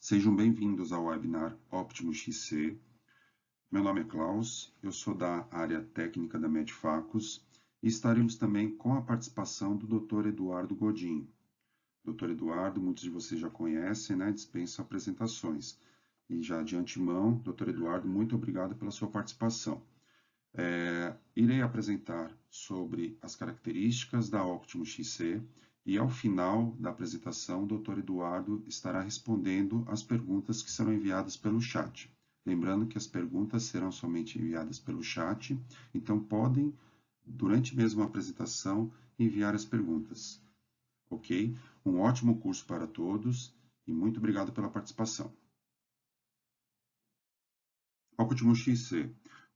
Sejam bem-vindos ao webinar Optimo XC. Meu nome é Klaus, eu sou da área técnica da Medfacus e estaremos também com a participação do Dr. Eduardo Godin. Dr. Eduardo, muitos de vocês já conhecem, né? Dispensa apresentações. E já de antemão, Dr. Eduardo, muito obrigado pela sua participação. Irei apresentar sobre as características da Optimo XC e ao final da apresentação, o Dr. Eduardo estará respondendo as perguntas que serão enviadas pelo chat. Lembrando que as perguntas serão somente enviadas pelo chat, então podem, durante mesmo a apresentação, enviar as perguntas. Ok? Um ótimo curso para todos e muito obrigado pela participação. Optimo XC.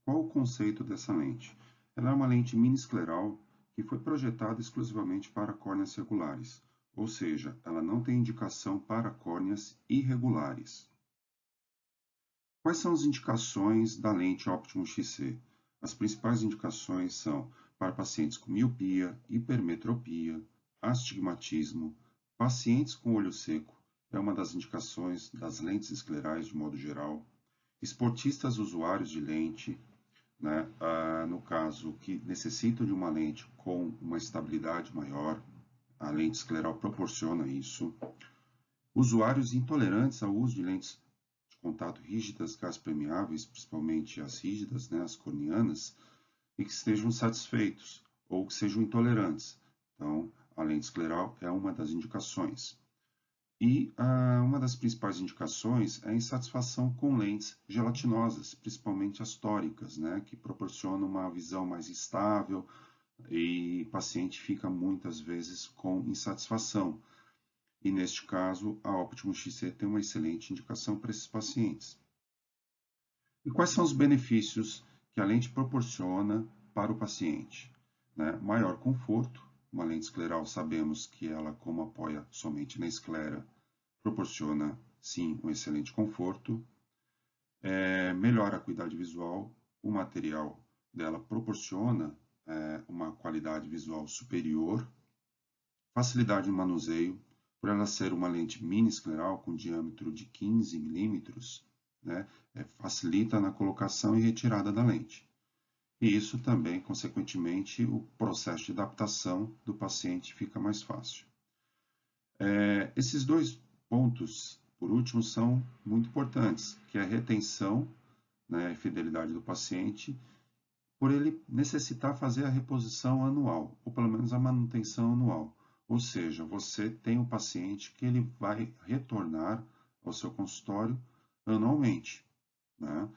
Qual o conceito dessa lente? Ela é uma lente mini-escleral que foi projetada exclusivamente para córneas regulares, ou seja, ela não tem indicação para córneas irregulares. Quais são as indicações da lente Optimo XC? As principais indicações são para pacientes com miopia, hipermetropia, astigmatismo, pacientes com olho seco, é uma das indicações das lentes esclerais de modo geral, esportistas usuários de lente, né, no caso que necessitam de uma lente com uma estabilidade maior, a lente escleral proporciona isso. Usuários intolerantes ao uso de lentes de contato rígidas, gás permeáveis, principalmente as rígidas, né, as corneanas, e que estejam satisfeitos ou que sejam intolerantes. Então, a lente escleral é uma das indicações. E uma das principais indicações é a insatisfação com lentes gelatinosas, principalmente as tóricas, né, que proporcionam uma visão mais estável e o paciente fica muitas vezes com insatisfação. E neste caso, a Optimo XC tem uma excelente indicação para esses pacientes. E quais são os benefícios que a lente proporciona para o paciente? Né? Maior conforto. Uma lente escleral, sabemos que ela, como apoia somente na esclera, proporciona, sim, um excelente conforto. Melhora a acuidade visual. O material dela proporciona uma qualidade visual superior. Facilidade no manuseio. Por ela ser uma lente mini-escleral com diâmetro de 15 milímetros, né, facilita na colocação e retirada da lente. E isso também, consequentemente, o processo de adaptação do paciente fica mais fácil. Esses dois pontos, por último, são muito importantes, que é a retenção, né, e fidelidade do paciente, por ele necessitar fazer a reposição anual, ou pelo menos a manutenção anual. Ou seja, você tem um paciente que ele vai retornar ao seu consultório anualmente, né?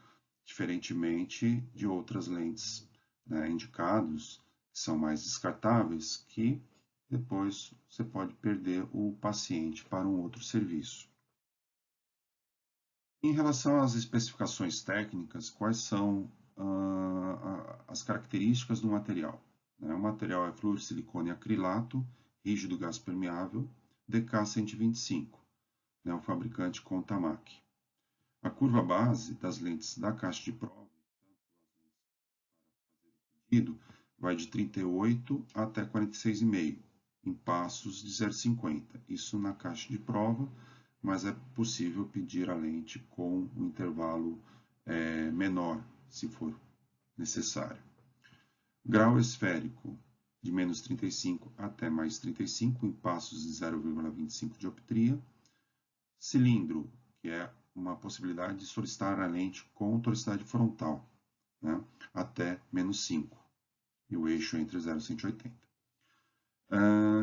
Diferentemente de outras lentes, né, indicados, que são mais descartáveis, que depois você pode perder o paciente para um outro serviço. Em relação às especificações técnicas, quais são as características do material? O material é fluorosilicone acrilato, rígido gás permeável, DK125, o fabricante Contamac. A curva base das lentes da caixa de prova, vai de 38 até 46,5, em passos de 0,50. Isso na caixa de prova, mas é possível pedir a lente com um intervalo menor, se for necessário. Grau esférico, de menos 35 até mais 35, em passos de 0,25 dioptria. Cilindro, que é uma possibilidade de solicitar a lente com torosidade frontal, né, até menos 5, e o eixo entre 0 e 180.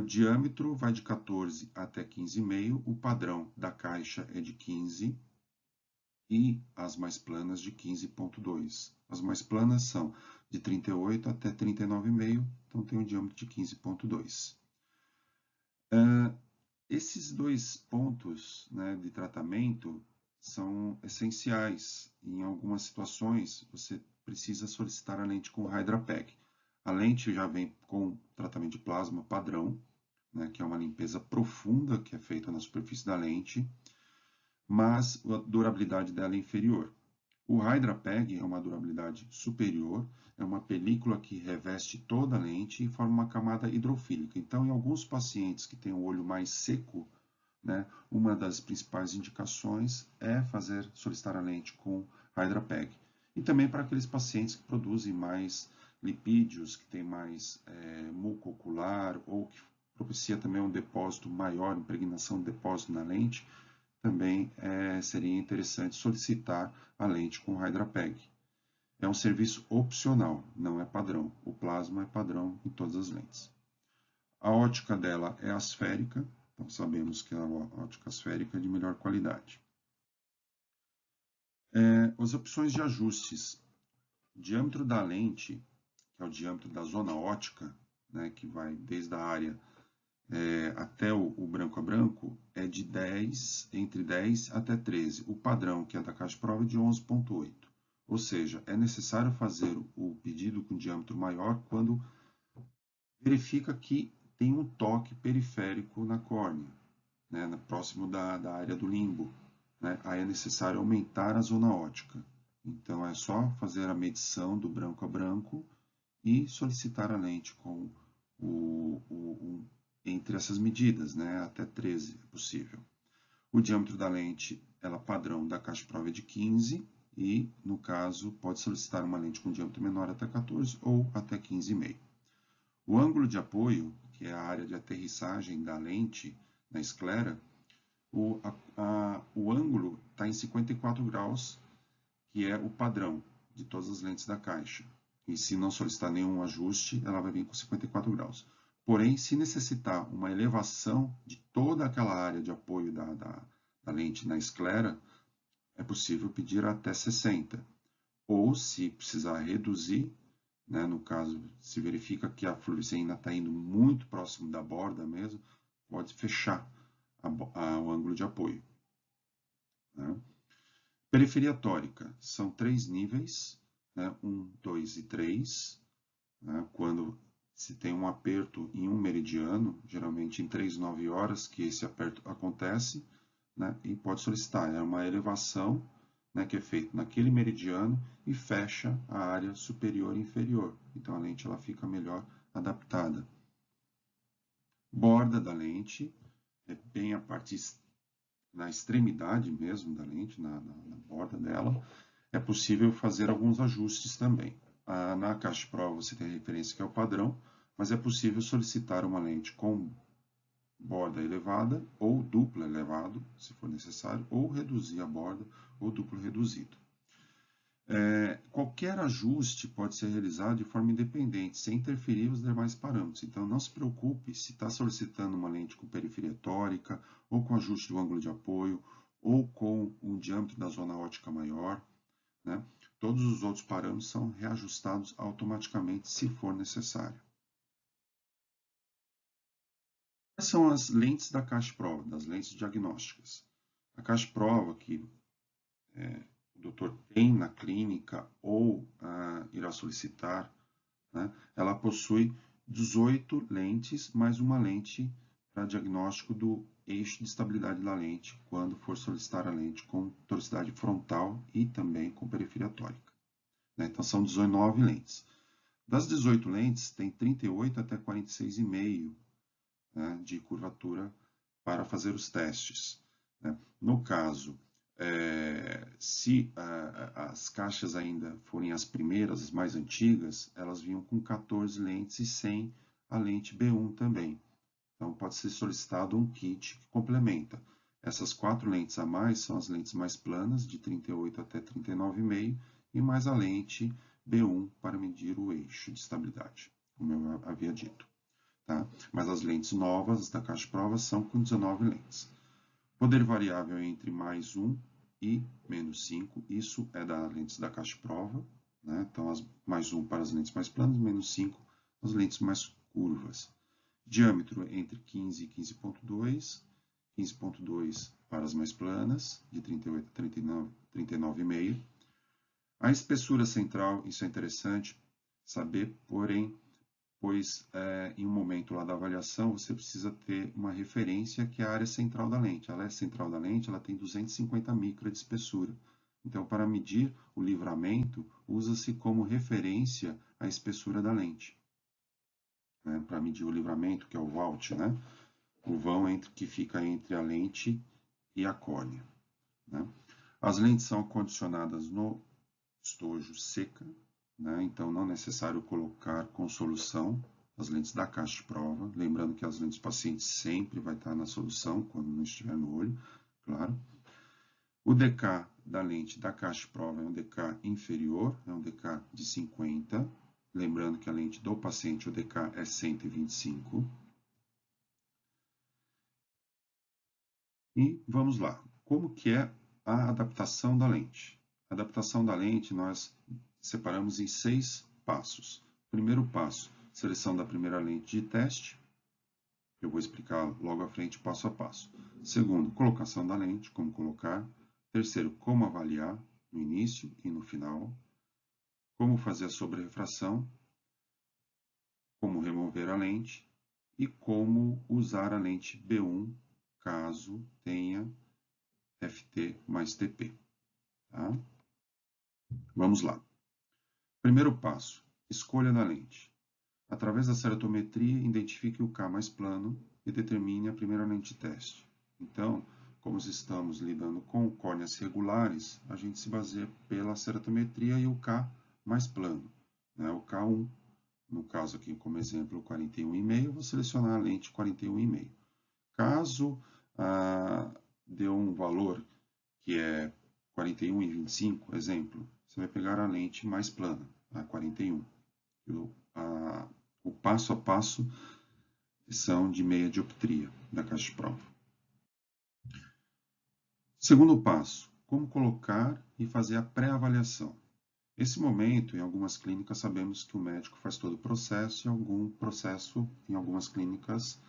Diâmetro vai de 14 até 15,5, o padrão da caixa é de 15 e as mais planas de 15,2. As mais planas são de 38 até 39,5, então tem um diâmetro de 15,2. Esses dois pontos, né, de tratamento são essenciais. Em algumas situações, você precisa solicitar a lente com HydraPAC. A lente já vem com tratamento de plasma padrão, né, que é uma limpeza profunda que é feita na superfície da lente, mas a durabilidade dela é inferior. O HydraPAC é uma durabilidade superior, é uma película que reveste toda a lente e forma uma camada hidrofílica. Então, em alguns pacientes que têm o olho mais seco, né, uma das principais indicações é solicitar a lente com HydraPeg. E também para aqueles pacientes que produzem mais lipídios, que tem mais muco ocular ou que propicia também um depósito maior, impregnação de depósito na lente, também seria interessante solicitar a lente com HydraPeg. É um serviço opcional, não é padrão. O plasma é padrão em todas as lentes. A ótica dela é asférica, então sabemos que a ótica asférica é de melhor qualidade. As opções de ajustes. O diâmetro da lente, que é o diâmetro da zona ótica, né, que vai desde a área até o branco a branco, é de entre 10 até 13. O padrão, que é da caixa de prova, é de 11,8. Ou seja, é necessário fazer o pedido com diâmetro maior quando verifica que tem um toque periférico na córnea, né, próximo da área do limbo. Né? Aí é necessário aumentar a zona ótica. Então, é só fazer a medição do branco a branco e solicitar a lente com entre essas medidas, né? Até 13 é possível. O diâmetro da lente, ela padrão da caixa de prova é de 15 e, no caso, pode solicitar uma lente com diâmetro menor até 14 ou até 15,5. O ângulo de apoio, que é a área de aterrissagem da lente na esclera, o ângulo está em 54 graus, que é o padrão de todas as lentes da caixa. E se não solicitar nenhum ajuste, ela vai vir com 54 graus. Porém, se necessitar uma elevação de toda aquela área de apoio da lente na esclera, é possível pedir até 60. Ou, se precisar reduzir, né, no caso, se verifica que a fluorescência está indo muito próximo da borda mesmo, pode fechar o ângulo de apoio. Né? Periferia tórica, são 3 níveis, né, 1, 2 e 3. Né, quando se tem um aperto em um meridiano, geralmente em 3, 9 horas que esse aperto acontece, né, e pode solicitar. É uma elevação, né, que é feita naquele meridiano e fecha a área superior e inferior. Então a lente ela fica melhor adaptada. Borda da lente, é bem a parte na extremidade mesmo da lente, na borda dela, é possível fazer alguns ajustes também. Na caixa de prova você tem a referência que é o padrão, mas é possível solicitar uma lente com borda elevada ou duplo elevado, se for necessário, ou reduzir a borda ou duplo reduzido. Qualquer ajuste pode ser realizado de forma independente, sem interferir os demais parâmetros. Então, não se preocupe se está solicitando uma lente com periferia tórica, ou com ajuste do ângulo de apoio, ou com um diâmetro da zona ótica maior. Né? Todos os outros parâmetros são reajustados automaticamente, se for necessário. Quais são as lentes da caixa de prova, das lentes diagnósticas? A caixa de prova que o doutor tem na clínica ou irá solicitar, né, ela possui 18 lentes, mais uma lente para diagnóstico do eixo de estabilidade da lente, quando for solicitar a lente com torocidade frontal e também com periferia tórica. Né? Então, são 19 lentes. Das 18 lentes, tem 38 até 46,5, né, de curvatura para fazer os testes. Né? No caso, se as caixas ainda forem as primeiras, as mais antigas, elas vinham com 14 lentes e sem a lente B1 também. Então, pode ser solicitado um kit que complementa. Essas 4 lentes a mais são as lentes mais planas, de 38 até 39,5, e mais a lente B1 para medir o eixo de estabilidade, como eu havia dito. Tá? Mas as lentes novas da caixa de prova são com 19 lentes. Poder variável entre mais 1 e menos 5, isso é das lentes da caixa de prova. Né? Então, mais 1 para as lentes mais planas, menos 5 as lentes mais curvas. Diâmetro entre 15 e 15,2, 15,2 para as mais planas, de 38 a 39,5. A espessura central, isso é interessante saber, porém, pois em um momento lá da avaliação você precisa ter uma referência que é a área central da lente. Ela é central da lente, ela tem 250 micra de espessura. Então, para medir o livramento, usa-se como referência a espessura da lente. Né? Para medir o livramento, que é o Vault, né? o vão que fica entre a lente e a córnea, né? As lentes são acondicionadas no estojo seca, né? Então não é necessário colocar com solução as lentes da caixa de prova, lembrando que as lentes do paciente sempre vai estar na solução, quando não estiver no olho, claro. O DK da lente da caixa de prova é um DK inferior, é um DK de 50, lembrando que a lente do paciente, o DK é 125. E vamos lá, como que é a adaptação da lente? A adaptação da lente nós separamos em 6 passos. Primeiro passo, seleção da primeira lente de teste, que eu vou explicar logo à frente, passo a passo. Segundo, colocação da lente, como colocar. Terceiro, como avaliar no início e no final. Como fazer a sobre-refração, como remover a lente e como usar a lente B1, caso tenha FT mais TP. Tá? Vamos lá. Primeiro passo, escolha da lente. Através da ceratometria, identifique o K mais plano e determine a primeira lente de teste. Então, como estamos lidando com córneas regulares, a gente se baseia pela ceratometria e o K mais plano, né? O K1, no caso aqui como exemplo, 41,5, eu vou selecionar a lente 41,5. Caso dê um valor que é 41,25, exemplo, você vai pegar a lente mais plana, a 41. O passo a passo são de meia dioptria da caixa de prova. Segundo passo, como colocar e fazer a pré-avaliação. Nesse momento, em algumas clínicas, sabemos que o médico faz todo o processo e algum processo, em algumas clínicas,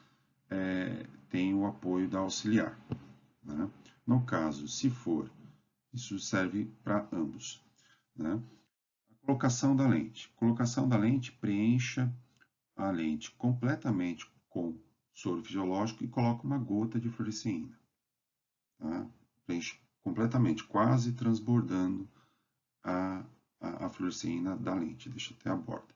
tem o apoio da auxiliar, né? No caso, se for, isso serve para ambos, né? A colocação da lente. Colocação da lente, preencha a lente completamente com soro fisiológico e coloca uma gota de fluoresceína. Tá? Preenche completamente, quase transbordando a fluoresceína da lente, deixa até a borda.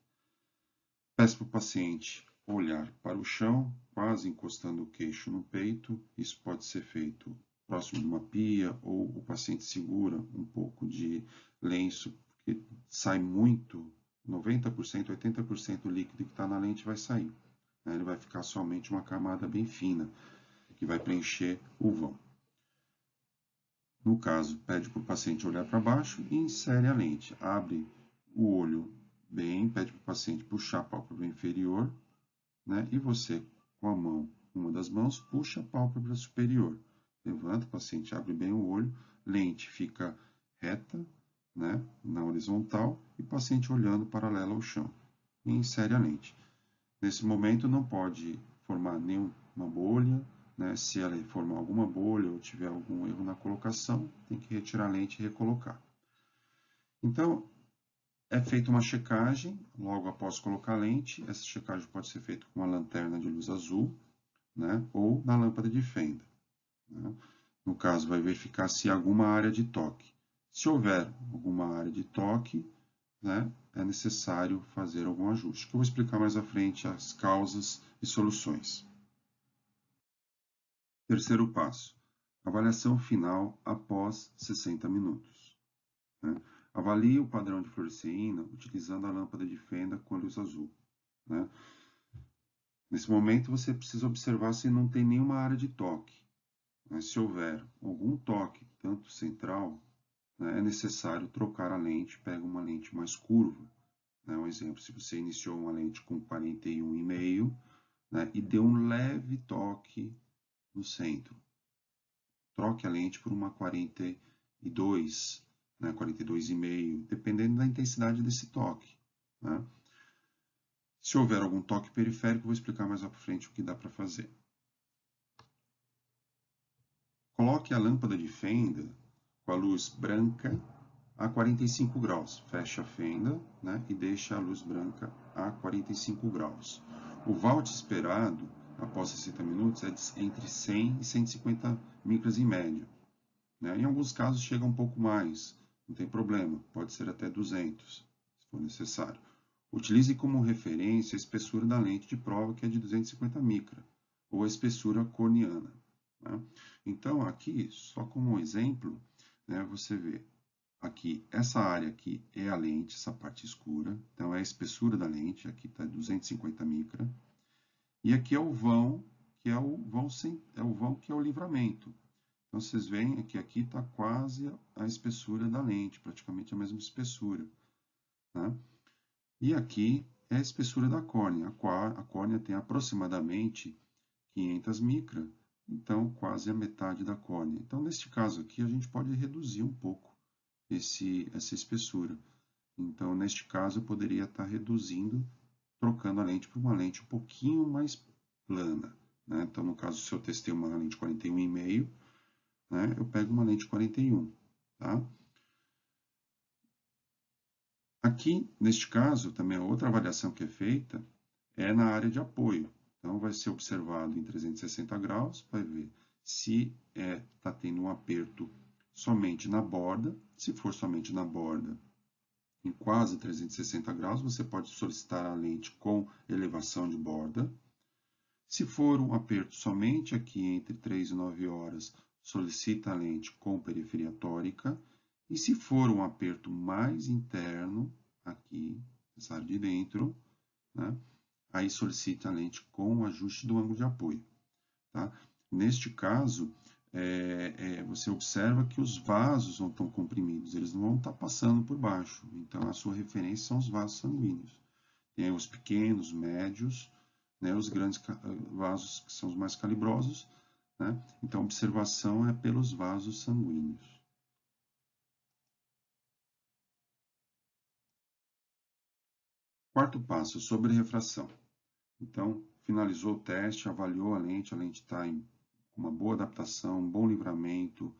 Peço para o paciente olhar para o chão, quase encostando o queixo no peito. Isso pode ser feito próximo de uma pia ou o paciente segura um pouco de lenço, porque sai muito, 90%, 80% do líquido que está na lente vai sair. Ele vai ficar somente uma camada bem fina, que vai preencher o vão. No caso, pede para o paciente olhar para baixo e insere a lente. Abre o olho bem, pede para o paciente puxar a pálpebra inferior, né? E você, com a mão, uma das mãos, puxa a pálpebra superior. Levanta, o paciente abre bem o olho, lente fica reta, né? Na horizontal, e o paciente olhando paralelo ao chão. E insere a lente. Nesse momento não pode formar nenhuma bolha, né? Se ela formar alguma bolha ou tiver algum erro na colocação, tem que retirar a lente e recolocar. Então, é feita uma checagem logo após colocar a lente. Essa checagem pode ser feita com uma lanterna de luz azul, né? Ou na lâmpada de fenda, né? No caso, vai verificar se há alguma área de toque. Se houver alguma área de toque, né, é necessário fazer algum ajuste, que eu vou explicar mais à frente as causas e soluções. Terceiro passo, avaliação final após 60 minutos. Né? Avalie o padrão de fluoresceína utilizando a lâmpada de fenda com a luz azul. Né? Nesse momento, você precisa observar se não tem nenhuma área de toque. Né? Se houver algum toque, tanto central, né, é necessário trocar a lente, pega uma lente mais curva. Né? Um exemplo, se você iniciou uma lente com 41,5, né, e deu um leve toque no centro, troque a lente por uma 42, né, 42,5, dependendo da intensidade desse toque. Né? Se houver algum toque periférico, vou explicar mais à frente o que dá para fazer. Coloque a lâmpada de fenda com a luz branca a 45 graus. Feche a fenda, né, e deixa a luz branca a 45 graus. O Valt esperado após 60 minutos é entre 100 e 150 micras em média. Né? Em alguns casos chega um pouco mais, não tem problema, pode ser até 200, se for necessário. Utilize como referência a espessura da lente de prova, que é de 250 micra. ou a espessura corneana. Né? Então, aqui, só como um exemplo, né, você vê aqui, essa área aqui é a lente, essa parte escura, então é a espessura da lente, aqui está 250 micra, e aqui é o vão, que é o vão que é o livramento. Então, vocês veem que aqui está quase a espessura da lente, praticamente a mesma espessura. Né? E aqui é a espessura da córnea. A córnea tem aproximadamente 500 micra, então quase a metade da córnea. Então, neste caso aqui, a gente pode reduzir um pouco essa espessura. Então, neste caso, eu poderia estar reduzindo, trocando a lente por uma lente um pouquinho mais plana. Né? Então, no caso, se eu testei uma lente 41,5, né, eu pego uma lente 41. Tá? Aqui, neste caso, também a outra avaliação que é feita é na área de apoio. Então, vai ser observado em 360 graus, vai ver se está tendo um aperto somente na borda. Se for somente na borda, em quase 360 graus, você pode solicitar a lente com elevação de borda. Se for um aperto somente aqui entre 3 e 9 horas, solicita a lente com periferia tórica. E se for um aperto mais interno, aqui, nessa área de dentro, né, aí solicita a lente com ajuste do ângulo de apoio. Tá? Neste caso, você observa que os vasos não estão comprimidos, eles não vão estar passando por baixo. Então, a sua referência são os vasos sanguíneos. Tem os pequenos, médios, né, os grandes vasos que são os mais calibrosos. Né? Então, a observação é pelos vasos sanguíneos. Quarto passo, sobre refração. Então, finalizou o teste, avaliou a lente está com uma boa adaptação, um bom livramento,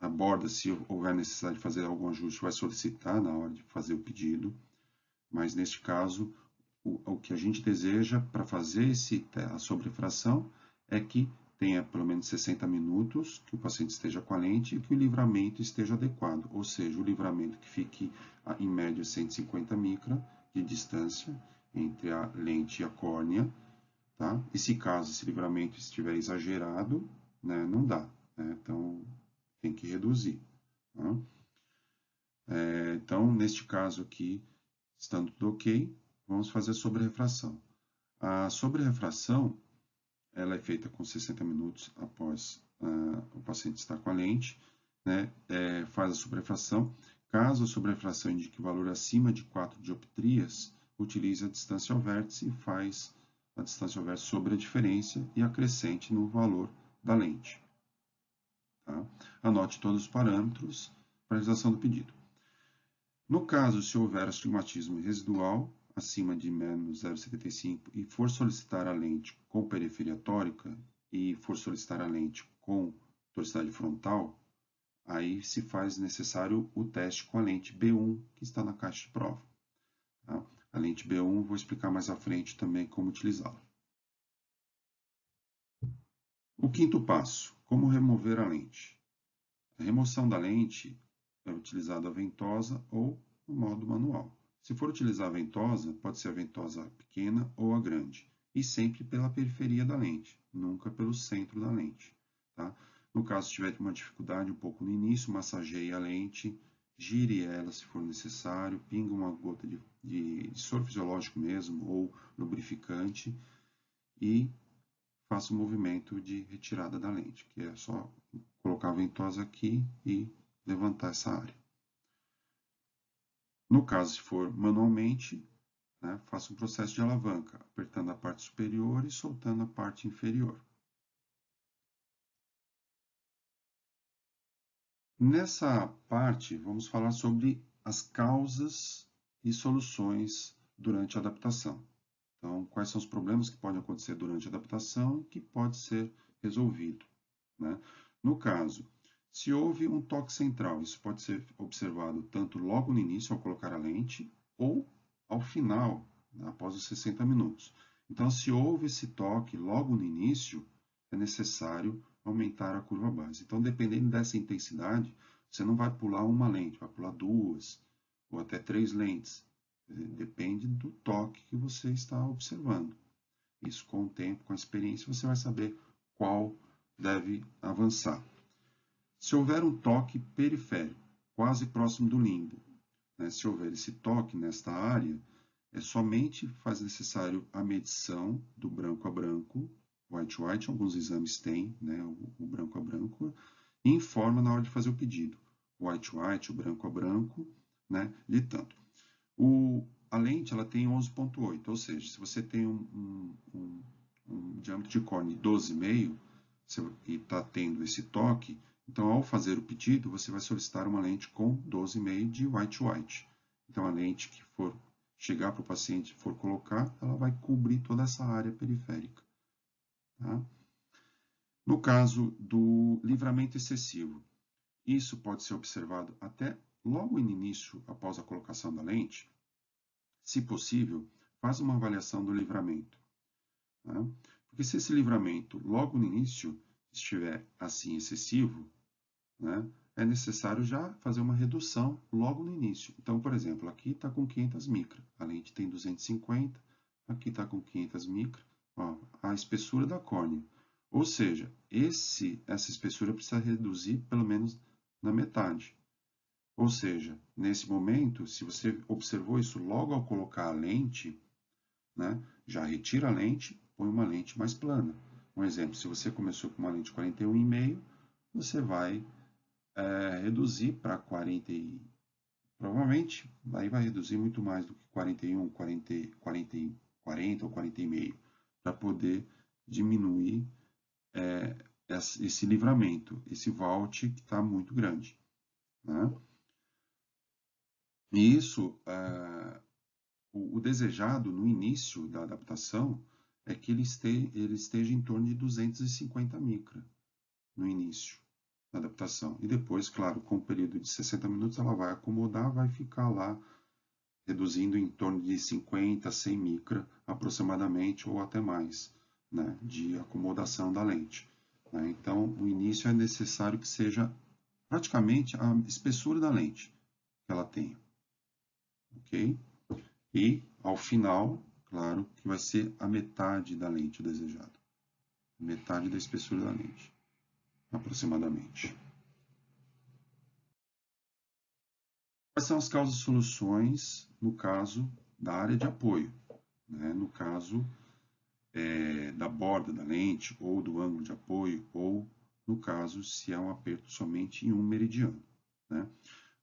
a borda, se houver necessidade de fazer algum ajuste, vai solicitar na hora de fazer o pedido, mas neste caso, o que a gente deseja para fazer a sobrefração é que tenha pelo menos 60 minutos, que o paciente esteja com a lente e que o livramento esteja adequado, ou seja, o livramento que fique em média 150 micra de distância entre a lente e a córnea, tá? E se caso esse livramento estiver exagerado, né, não dá, né? Então, tem que reduzir. Tá? Então, neste caso aqui, estando tudo ok, vamos fazer a sobrerrefração. A sobrerrefração, ela é feita com 60 minutos após o paciente estar com a lente, né? Faz a sobrerrefração. Caso a sobrerrefração indique valor acima de 4 dioptrias, utiliza a distância ao vértice e faz a distância ao vértice sobre a diferença e acrescente no valor da lente. Tá? Anote todos os parâmetros para a realização do pedido. No caso, se houver astigmatismo residual, acima de menos 0,75, e for solicitar a lente com periferia tórica e for solicitar a lente com toricidade frontal, aí se faz necessário o teste com a lente B1, que está na caixa de prova. Tá? A lente B1, vou explicar mais à frente também como utilizá-la. O quinto passo, como remover a lente. A remoção da lente é utilizada a ventosa ou no modo manual. Se for utilizar a ventosa, pode ser a ventosa pequena ou a grande, e sempre pela periferia da lente, nunca pelo centro da lente. Tá? No caso, se tiver uma dificuldade um pouco no início, massageie a lente, gire ela se for necessário, pinga uma gota de soro fisiológico mesmo, ou lubrificante, e faça o movimento de retirada da lente, que é só colocar a ventosa aqui e levantar essa área. No caso, se for manualmente, né, faça um processo de alavanca, apertando a parte superior e soltando a parte inferior. Nessa parte, vamos falar sobre as causas e soluções durante a adaptação. Então, quais são os problemas que podem acontecer durante a adaptação e que pode ser resolvido. Né? No caso, se houve um toque central, isso pode ser observado tanto logo no início, ao colocar a lente, ou ao final, né, após os 60 minutos. Então, se houve esse toque logo no início, é necessário aumentar a curva base. Então, dependendo dessa intensidade, você não vai pular uma lente, vai pular 2 ou até 3 lentes. Depende do toque que você está observando. Isso com o tempo, com a experiência, você vai saber qual deve avançar. Se houver um toque periférico, quase próximo do limbo, né? Se houver esse toque nesta área, somente faz necessário a medição do branco a branco, white-white, alguns exames têm, né, o branco a branco, e informa na hora de fazer o pedido. O white-white, o branco a branco, né, de tanto. A lente ela tem 11,8, ou seja, se você tem um diâmetro de córnea de 12,5 e está tendo esse toque, então ao fazer o pedido, você vai solicitar uma lente com 12,5 de white-white. Então a lente que for chegar para o paciente for colocar, ela vai cobrir toda essa área periférica. Tá? No caso do livramento excessivo, isso pode ser observado até logo no início, após a colocação da lente. Se possível, faz uma avaliação do livramento. Tá? Porque se esse livramento logo no início estiver assim excessivo, né, é necessário já fazer uma redução logo no início. Então, por exemplo, aqui está com 500 micra, a lente tem 250, aqui está com 500 micra, ó, a espessura da córnea. Ou seja, essa espessura precisa reduzir pelo menos na metade. Ou seja, nesse momento, se você observou isso logo ao colocar a lente, né, já retira a lente, põe uma lente mais plana. Um exemplo, se você começou com uma lente 41,5, você vai reduzir para 40 provavelmente aí vai reduzir muito mais do que 41, 40 ou 40,5 para poder diminuir esse livramento, esse vault que está muito grande. Né? E isso, o desejado no início da adaptação é que ele esteja em torno de 250 micra no início da adaptação. E depois, claro, com o período de 60 minutos, ela vai acomodar, vai ficar lá reduzindo em torno de 50 a 100 micra aproximadamente, ou até mais, né, de acomodação da lente. Né? Então, o início é necessário que seja praticamente a espessura da lente que ela tenha. Ok? E, ao final, claro, que vai ser a metade da lente desejada. Metade da espessura da lente, aproximadamente. Quais são as causas e soluções no caso da área de apoio? Né? No caso da borda da lente, ou do ângulo de apoio, ou no caso, se é um aperto somente em um meridiano. Né?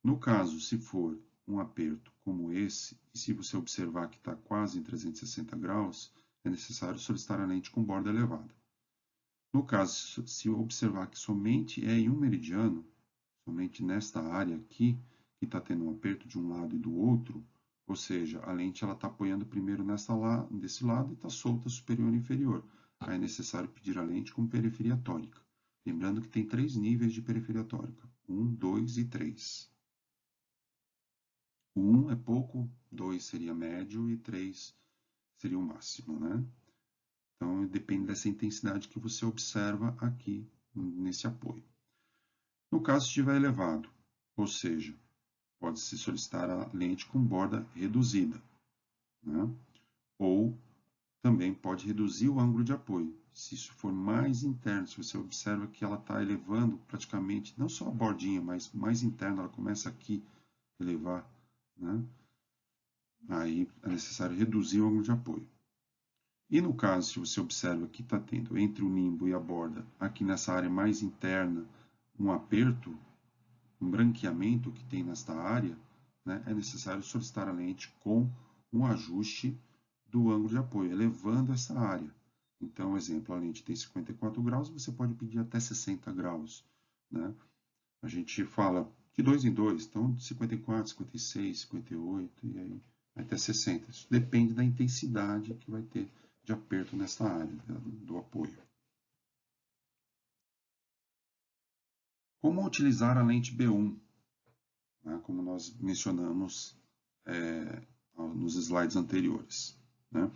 No caso, se for um aperto como esse, e se você observar que está quase em 360 graus, é necessário solicitar a lente com borda elevada. No caso, se observar que somente é em um meridiano, somente nesta área aqui, que está tendo um aperto de um lado e do outro, ou seja, a lente está apoiando primeiro desse lado e está solta superior e inferior. Aí é necessário pedir a lente com periferia tórica. Lembrando que tem 3 níveis de periferia tórica, 1, 2 e 3. O 1 é pouco, 2 seria médio e 3 seria o máximo, né? Então, depende dessa intensidade que você observa aqui nesse apoio. No caso estiver elevado, ou seja, pode-se solicitar a lente com borda reduzida, né? Ou também pode reduzir o ângulo de apoio. Se isso for mais interno, se você observa que ela está elevando praticamente, não só a bordinha, mas mais interna, ela começa aqui a elevar, né? Aí é necessário reduzir o ângulo de apoio. E no caso, se você observa que está tendo entre o nimbo e a borda, aqui nessa área mais interna, um aperto, um branqueamento que tem nesta área, né, é necessário solicitar a lente com um ajuste do ângulo de apoio, elevando essa área. Então, exemplo, a lente tem 54 graus, você pode pedir até 60 graus. Né? A gente fala de 2 em 2, então de 54, 56, 58 e aí até 60. Isso depende da intensidade que vai ter de aperto nessa área do apoio. Como utilizar a lente B1? Né, como nós mencionamos nos slides anteriores. Né?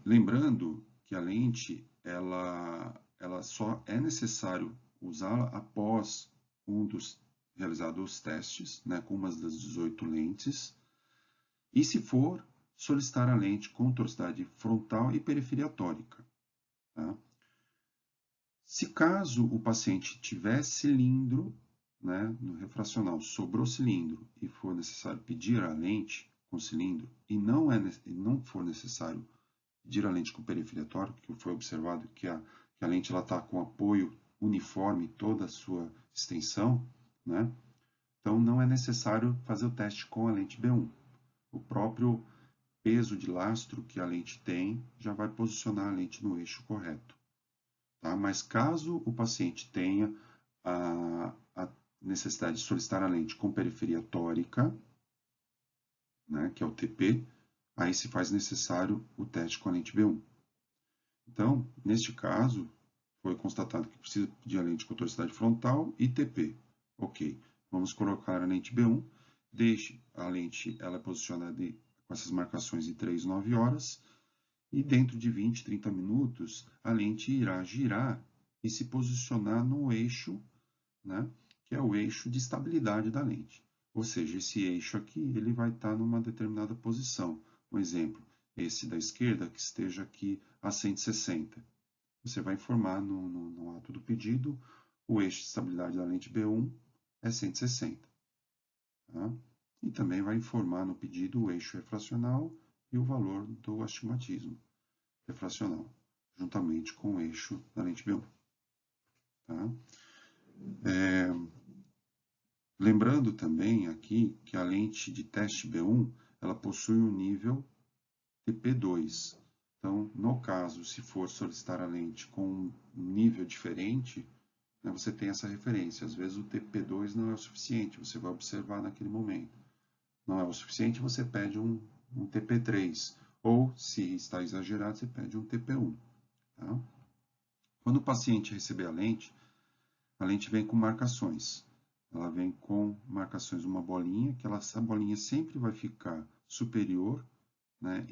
Lembrando que a lente ela só é necessário usá-la após realizados os testes, né, com uma das 18 lentes, e se for solicitar a lente com torosidade frontal e periferia tórica. Tá? Se caso o paciente tiver cilindro, né, no refracional, sobrou cilindro e for necessário pedir a lente com cilindro e não for necessário pedir a lente com periferia tórica, que foi observado que a lente está com apoio uniforme toda a sua extensão, né? Então não é necessário fazer o teste com a lente B1. O próprio peso de lastro que a lente tem já vai posicionar a lente no eixo correto. Tá? Mas caso o paciente tenha a necessidade de solicitar a lente com periferia tórica, né, que é o TP, aí se faz necessário o teste com a lente B1. Então, neste caso, foi constatado que precisa pedir a lente com torosidade frontal e TP. Ok, vamos colocar a lente B1, deixe a lente, ela é posicionada com essas marcações em 3, 9 horas, e dentro de 20, 30 minutos, a lente irá girar e se posicionar no eixo, né, que é o eixo de estabilidade da lente. Ou seja, esse eixo aqui ele vai estar numa determinada posição. Um exemplo, esse da esquerda que esteja aqui a 160. Você vai informar no ato do pedido, o eixo de estabilidade da lente B1 é 160. Tá? E também vai informar no pedido o eixo refracional e o valor do astigmatismo refracional, juntamente com o eixo da lente B1. Tá? Lembrando também aqui que a lente de teste B1 ela possui um nível TP2. Então, no caso, se for solicitar a lente com um nível diferente, né, você tem essa referência. Às vezes o TP2 não é o suficiente, você vai observar naquele momento. Não é o suficiente, você pede um TP3. Ou, se está exagerado, você pede um TP1. Tá? Quando o paciente receber a lente vem com marcações. Ela vem com marcações, uma bolinha, que essa bolinha sempre vai ficar superior, né,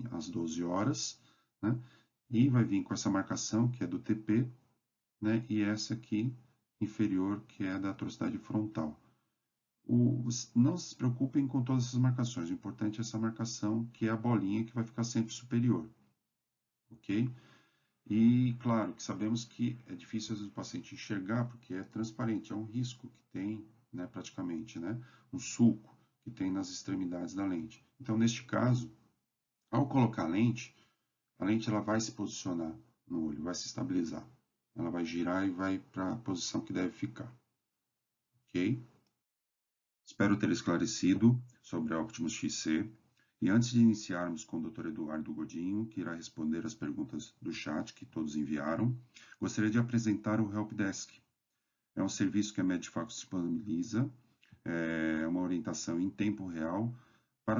às 12 horas, né, e vai vir com essa marcação, que é do TP, né, e essa aqui, inferior, que é da torosidade frontal. Não se preocupem com todas essas marcações, o importante é essa marcação, que é a bolinha que vai ficar sempre superior, ok? E, claro, que sabemos que é difícil às vezes o paciente enxergar, porque é transparente, é um risco que tem, né, praticamente, né, um sulco que tem nas extremidades da lente. Então, neste caso, ao colocar a lente ela vai se posicionar no olho, vai se estabilizar. Ela vai girar e vai para a posição que deve ficar. Ok? Espero ter esclarecido sobre a Optimus XC. E antes de iniciarmos com o Dr. Eduardo Godinho, que irá responder as perguntas do chat que todos enviaram, gostaria de apresentar o Helpdesk. É um serviço que a Medfax disponibiliza, é uma orientação em tempo real para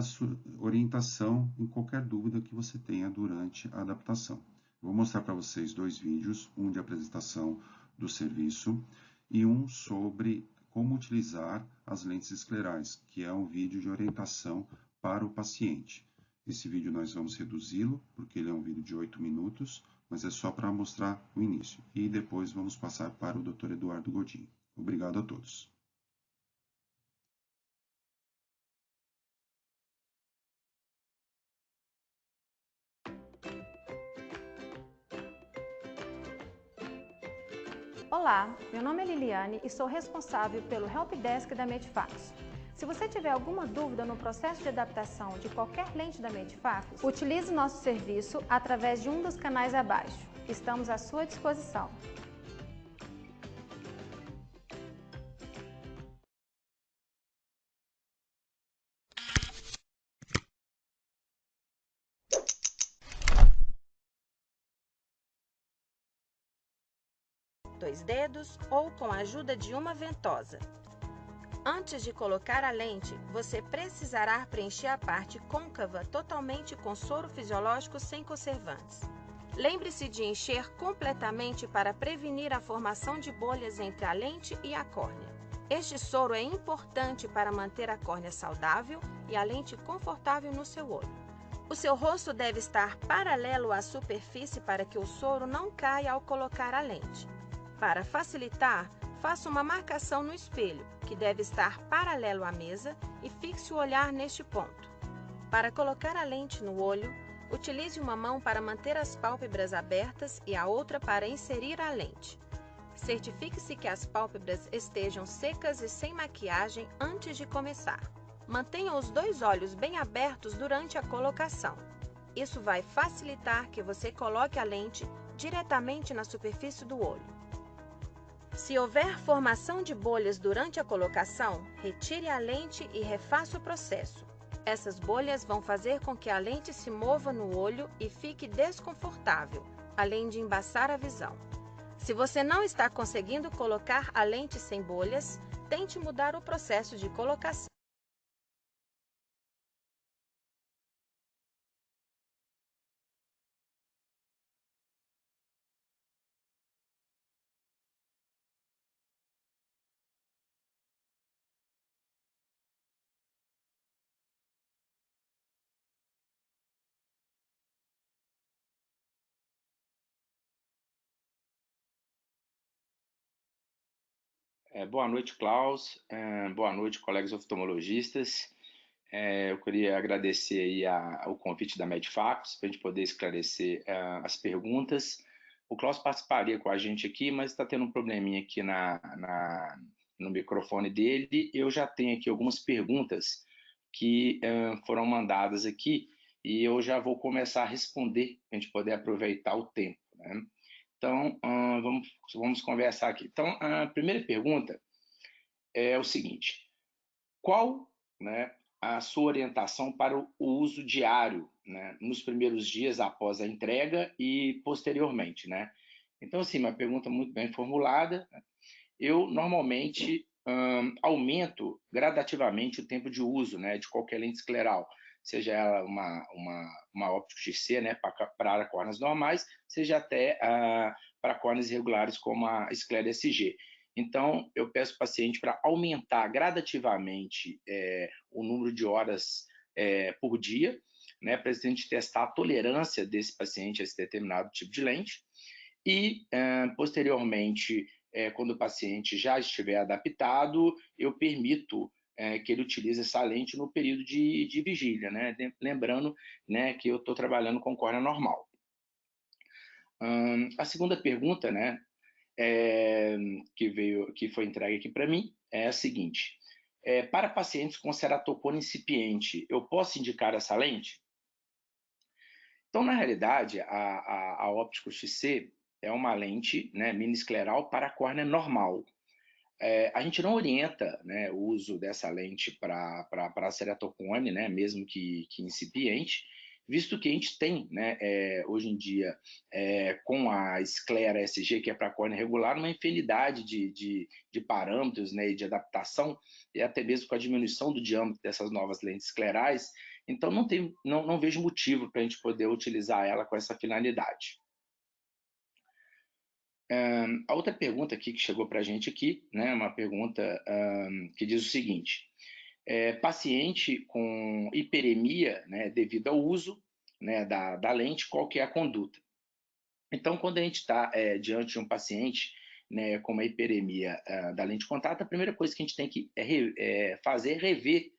orientação em qualquer dúvida que você tenha durante a adaptação. Vou mostrar para vocês 2 vídeos, um de apresentação do serviço e um sobre como utilizar as lentes esclerais, que é um vídeo de orientação para o paciente. Esse vídeo nós vamos reduzi-lo, porque ele é um vídeo de 8 minutos, mas é só para mostrar o início. E depois vamos passar para o Dr. Eduardo Godinho. Obrigado a todos. Olá, meu nome é Liliane e sou responsável pelo Helpdesk da Medfax. Se você tiver alguma dúvida no processo de adaptação de qualquer lente da Medfax, utilize nosso serviço através de um dos canais abaixo. Estamos à sua disposição. Dois dedos ou com a ajuda de uma ventosa. Antes de colocar a lente, você precisará preencher a parte côncava totalmente com soro fisiológico sem conservantes. Lembre-se de encher completamente para prevenir a formação de bolhas entre a lente e a córnea. Este soro é importante para manter a córnea saudável e a lente confortável no seu olho. O seu rosto deve estar paralelo à superfície para que o soro não caia ao colocar a lente. Para facilitar, faça uma marcação no espelho, que deve estar paralelo à mesa, e fixe o olhar neste ponto. Para colocar a lente no olho, utilize uma mão para manter as pálpebras abertas e a outra para inserir a lente. Certifique-se que as pálpebras estejam secas e sem maquiagem antes de começar. Mantenha os dois olhos bem abertos durante a colocação. Isso vai facilitar que você coloque a lente diretamente na superfície do olho. Se houver formação de bolhas durante a colocação, retire a lente e refaça o processo. Essas bolhas vão fazer com que a lente se mova no olho e fique desconfortável, além de embaçar a visão. Se você não está conseguindo colocar a lente sem bolhas, tente mudar o processo de colocação. Boa noite, Klaus. Boa noite, colegas oftalmologistas. Eu queria agradecer aí o convite da Medfax para a gente poder esclarecer as perguntas. O Klaus participaria com a gente aqui, mas está tendo um probleminha aqui no microfone dele. Eu já tenho aqui algumas perguntas que foram mandadas aqui e eu já vou começar a responder para a gente poder aproveitar o tempo, né? Então, vamos conversar aqui. Então, a primeira pergunta é o seguinte: qual, né, a sua orientação para o uso diário, né, nos primeiros dias após a entrega e posteriormente, né? Então, assim, uma pergunta muito bem formulada. Eu, normalmente, aumento gradativamente o tempo de uso, né, de qualquer lente escleral, seja ela uma óptica XC, né, para córneas normais, seja até para córneas irregulares como a esclera SG. Então, eu peço ao paciente para aumentar gradativamente o número de horas por dia, né, para a gente testar a tolerância desse paciente a esse determinado tipo de lente. E, posteriormente, quando o paciente já estiver adaptado, eu permito que ele utilize essa lente no período de vigília, né? Lembrando, né, que eu estou trabalhando com córnea normal. A segunda pergunta, né, que foi entregue aqui para mim é a seguinte: para pacientes com ceratocone incipiente, eu posso indicar essa lente? Então, na realidade, a óptico XC é uma lente, né, miniscleral para a córnea normal. A gente não orienta, né, o uso dessa lente para ceratocone, né, mesmo que incipiente, visto que a gente tem, né, hoje em dia, com a esclera SG, que é para córnea regular, uma infinidade de parâmetros, né, e de adaptação, e até mesmo com a diminuição do diâmetro dessas novas lentes esclerais. Então, não vejo motivo para a gente poder utilizar ela com essa finalidade. A outra pergunta aqui que chegou para a gente aqui, né, uma pergunta que diz o seguinte: paciente com hiperemia, né, devido ao uso, né, da lente, qual que é a conduta? Então, quando a gente está diante de um paciente, né, com uma hiperemia da lente de contato, a primeira coisa que a gente tem que fazer é rever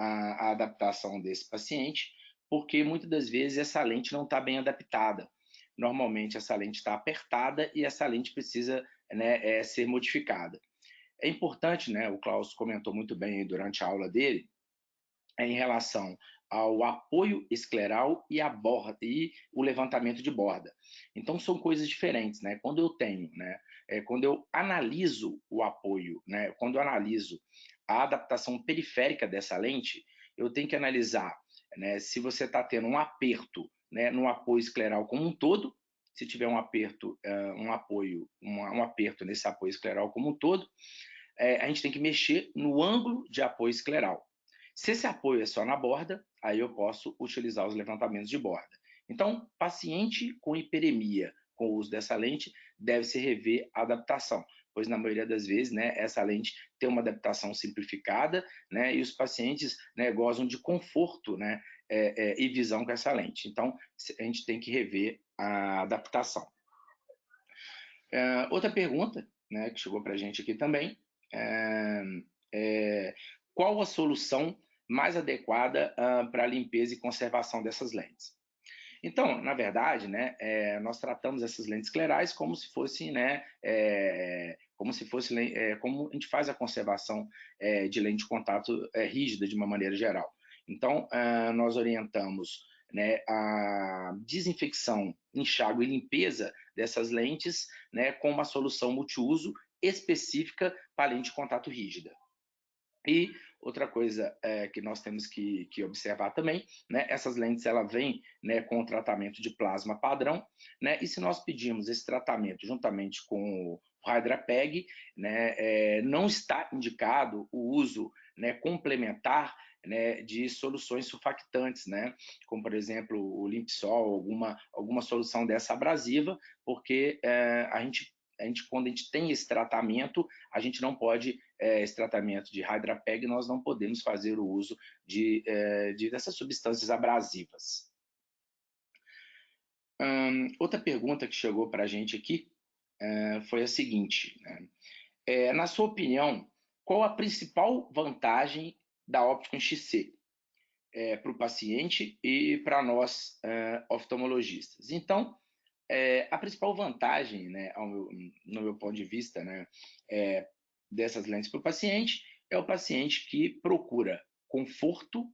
a adaptação desse paciente, porque muitas das vezes essa lente não está bem adaptada. Normalmente essa lente está apertada e essa lente precisa, né, ser modificada. É importante, né, o Klaus comentou muito bem durante a aula dele, em relação ao apoio escleral e a borda e o levantamento de borda. Então são coisas diferentes, né? Quando eu tenho, né, quando eu analiso o apoio, né, quando eu analiso a adaptação periférica dessa lente, eu tenho que analisar, né, se você está tendo um aperto, né, no apoio escleral como um todo. Se tiver um aperto, um aperto nesse apoio escleral como um todo, a gente tem que mexer no ângulo de apoio escleral. Se esse apoio é só na borda, aí eu posso utilizar os levantamentos de borda. Então, paciente com hiperemia, com o uso dessa lente, deve-se rever a adaptação, pois na maioria das vezes, né, essa lente tem uma adaptação simplificada, né, e os pacientes, né, gozam de conforto, né, e visão com essa lente. Então, a gente tem que rever a adaptação. Outra pergunta, né, que chegou para a gente aqui também, qual a solução mais adequada para a limpeza e conservação dessas lentes. Então, na verdade, né, nós tratamos essas lentes esclerais como se fossem, né, como a gente faz a conservação de lente de contato rígida de uma maneira geral. Então, nós orientamos, né, a desinfecção, enxágue e limpeza dessas lentes, né, com uma solução multiuso específica para a lente de contato rígida. E outra coisa que nós temos que observar também, né, essas lentes ela vêm, né, com o tratamento de plasma padrão, né, e se nós pedimos esse tratamento juntamente com o HydraPEG, né, não está indicado o uso, né, complementar, né, de soluções surfactantes, né, como por exemplo o Limpsol, alguma solução dessa abrasiva, porque quando a gente tem esse tratamento, a gente não pode, esse tratamento de HydraPEG, nós não podemos fazer o uso dessas substâncias abrasivas. Outra pergunta que chegou para a gente aqui foi a seguinte, né? Na sua opinião, qual a principal vantagem da óptica em XC para o paciente e para nós oftalmologistas? Então, a principal vantagem, né, no meu ponto de vista, né, dessas lentes para o paciente é o paciente que procura conforto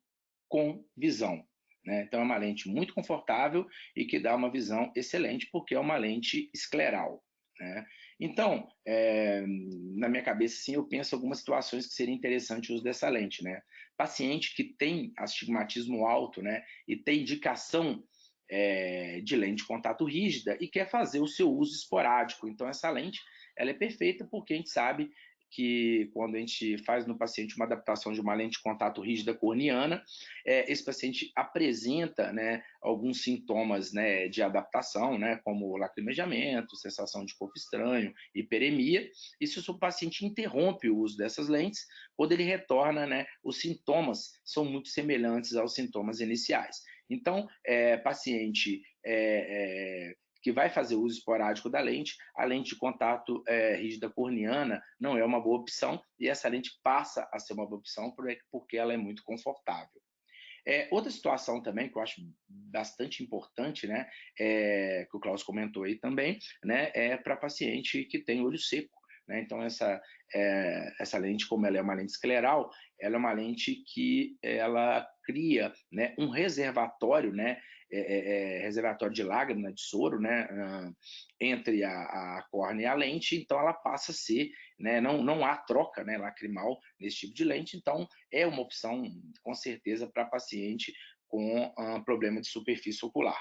com visão, né? Então é uma lente muito confortável e que dá uma visão excelente porque é uma lente escleral, né? Então, na minha cabeça, sim, eu penso algumas situações que seria interessante o uso dessa lente, né? Paciente que tem astigmatismo alto, né, e tem indicação de lente de contato rígida e quer fazer o seu uso esporádico. Então, essa lente ela é perfeita porque a gente sabe que quando a gente faz no paciente uma adaptação de uma lente de contato rígida corneana, esse paciente apresenta, né, alguns sintomas, né, de adaptação, né, como lacrimejamento, sensação de corpo estranho, hiperemia, e se o paciente interrompe o uso dessas lentes, quando ele retorna, né, os sintomas são muito semelhantes aos sintomas iniciais. Então, paciente que vai fazer uso esporádico da lente, a lente de contato rígida corneana não é uma boa opção e essa lente passa a ser uma boa opção porque ela é muito confortável. Outra situação também que eu acho bastante importante, né, que o Klaus comentou aí também, né, é para paciente que tem olho seco, né? Então essa lente, como ela é uma lente escleral, ela é uma lente que ela cria, né, um reservatório, né, reservatório de lágrima, de soro, né, entre a córnea e a lente, então ela passa a ser, né, não há troca, né, lacrimal nesse tipo de lente, então é uma opção com certeza para paciente com problema de superfície ocular.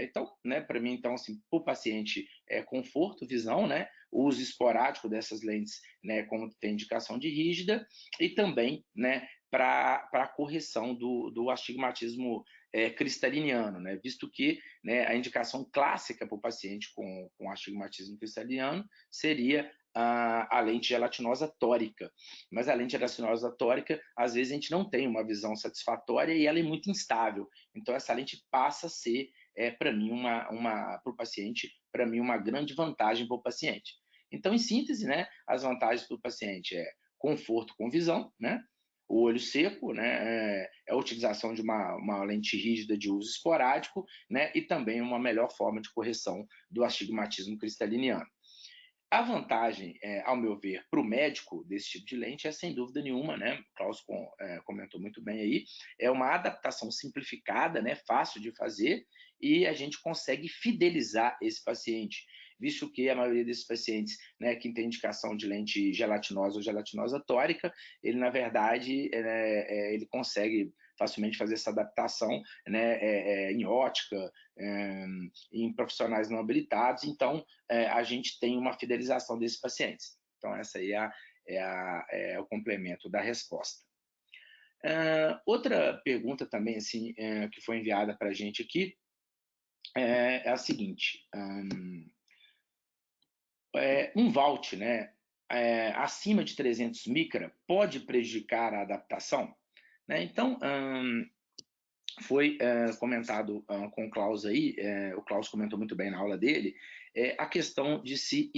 Então, né, para mim, então, assim, para o paciente conforto, visão, né, o uso esporádico dessas lentes, né, como tem indicação de rígida, e também, né, para a correção do astigmatismo cristaliniano, né, visto que, né, a indicação clássica para o paciente com astigmatismo cristaliniano seria a lente gelatinosa tórica, mas a lente gelatinosa tórica, às vezes a gente não tem uma visão satisfatória e ela é muito instável, então essa lente passa a ser, para mim, para o paciente, para mim, uma grande vantagem para o paciente. Então, em síntese, né, as vantagens para o paciente é conforto com visão, né, o olho seco, né, a utilização de uma lente rígida de uso esporádico, né, e também uma melhor forma de correção do astigmatismo cristaliniano. A vantagem, ao meu ver, para o médico desse tipo de lente é, sem dúvida nenhuma, né, o Klaus comentou muito bem aí, é uma adaptação simplificada, né, fácil de fazer, e a gente consegue fidelizar esse paciente, visto que a maioria desses pacientes, né, que tem indicação de lente gelatinosa ou gelatinosa tórica, ele, na verdade, ele consegue facilmente fazer essa adaptação, né, em ótica, em profissionais não habilitados, então a gente tem uma fidelização desses pacientes. Então essa aí é o complemento da resposta. Outra pergunta também assim, que foi enviada para a gente aqui é a seguinte, um VALT, né, acima de 300 micra pode prejudicar a adaptação? Né? Então, foi comentado com o Klaus aí, o Klaus comentou muito bem na aula dele, a questão de se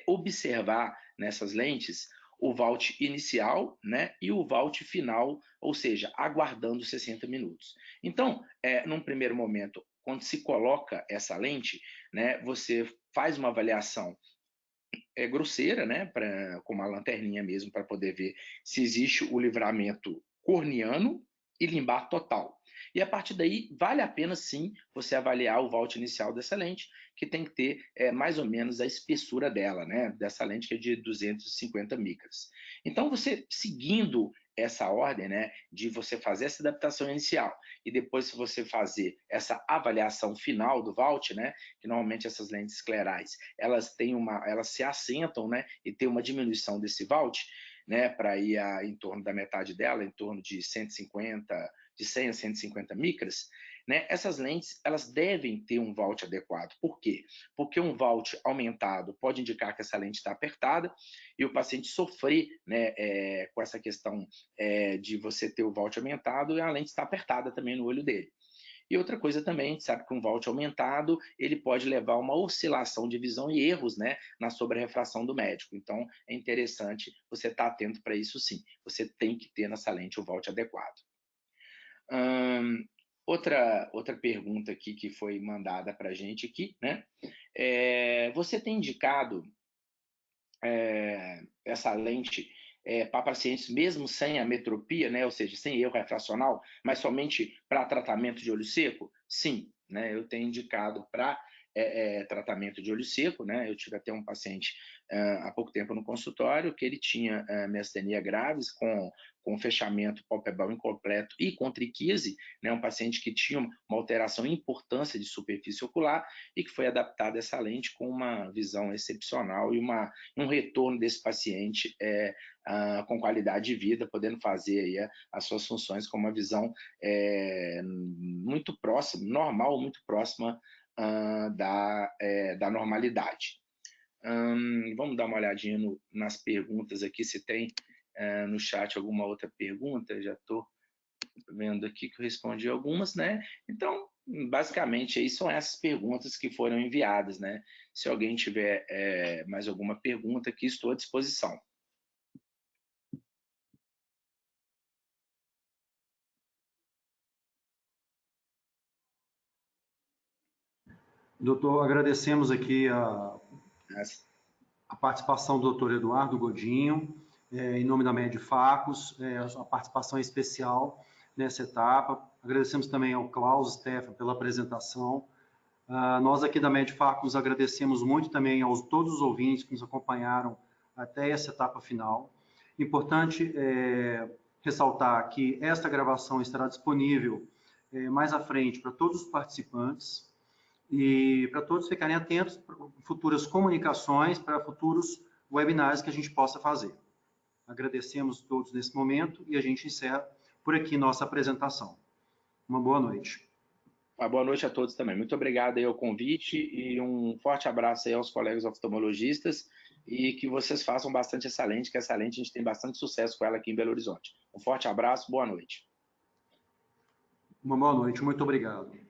observar nessas lentes o vault inicial, né, e o vault final, ou seja, aguardando 60 minutos. Então, num primeiro momento, quando se coloca essa lente, né, você faz uma avaliação grosseira, né, com uma lanterninha mesmo, para poder ver se existe o livramento corneano e limbar total. E a partir daí, vale a pena sim você avaliar o vault inicial dessa lente, que tem que ter mais ou menos a espessura dela, né, dessa lente que é de 250 micras. Então, você seguindo essa ordem, né, de você fazer essa adaptação inicial e depois se você fazer essa avaliação final do vault, né, que normalmente essas lentes esclerais, elas se assentam, né, e tem uma diminuição desse vault, né, para ir em torno da metade dela, em torno de 150, de 100 a 150 micras, né, essas lentes elas devem ter um vault adequado. Por quê? Porque um vault aumentado pode indicar que essa lente está apertada e o paciente sofrer, né, com essa questão de você ter o vault aumentado e a lente está apertada também no olho dele. E outra coisa também, a gente sabe que um vault aumentado, ele pode levar a uma oscilação de visão e erros, né, na sobrerrefração do médico. Então, é interessante você estar atento para isso sim. Você tem que ter nessa lente o vault adequado. Outra pergunta aqui que foi mandada para a gente aqui, né? Você tem indicado essa lente para pacientes mesmo sem ametropia, né, ou seja, sem erro refracional, mas somente para tratamento de olho seco? Sim, né, eu tenho indicado para tratamento de olho seco, né, eu tive até um paciente há pouco tempo no consultório que ele tinha miastenia graves com fechamento palpebral incompleto e com triquise, né, um paciente que tinha uma alteração em importância de superfície ocular e que foi adaptada essa lente com uma visão excepcional e um retorno desse paciente com qualidade de vida, podendo fazer aí as suas funções com uma visão muito próxima, normal, muito próxima da normalidade. Vamos dar uma olhadinha nas perguntas aqui, se tem no chat alguma outra pergunta. Já estou vendo aqui que eu respondi algumas, né? Então, basicamente, aí são essas perguntas que foram enviadas, né? Se alguém tiver mais alguma pergunta, aqui estou à disposição. Doutor, agradecemos aqui a participação do doutor Eduardo Godinho, em nome da Medifacos, a sua participação especial nessa etapa. Agradecemos também ao Klaus Stefan pela apresentação. Nós aqui da Medifacos agradecemos muito também a todos os ouvintes que nos acompanharam até essa etapa final. Importante ressaltar que esta gravação estará disponível mais à frente para todos os participantes, e para todos ficarem atentos para futuras comunicações, para futuros webinars que a gente possa fazer. Agradecemos todos nesse momento e a gente encerra por aqui nossa apresentação. Uma boa noite. Uma boa noite a todos também. Muito obrigado aí ao convite e um forte abraço aí aos colegas oftalmologistas e que vocês façam bastante essa lente, que essa lente a gente tem bastante sucesso com ela aqui em Belo Horizonte. Um forte abraço, boa noite. Uma boa noite, muito obrigado.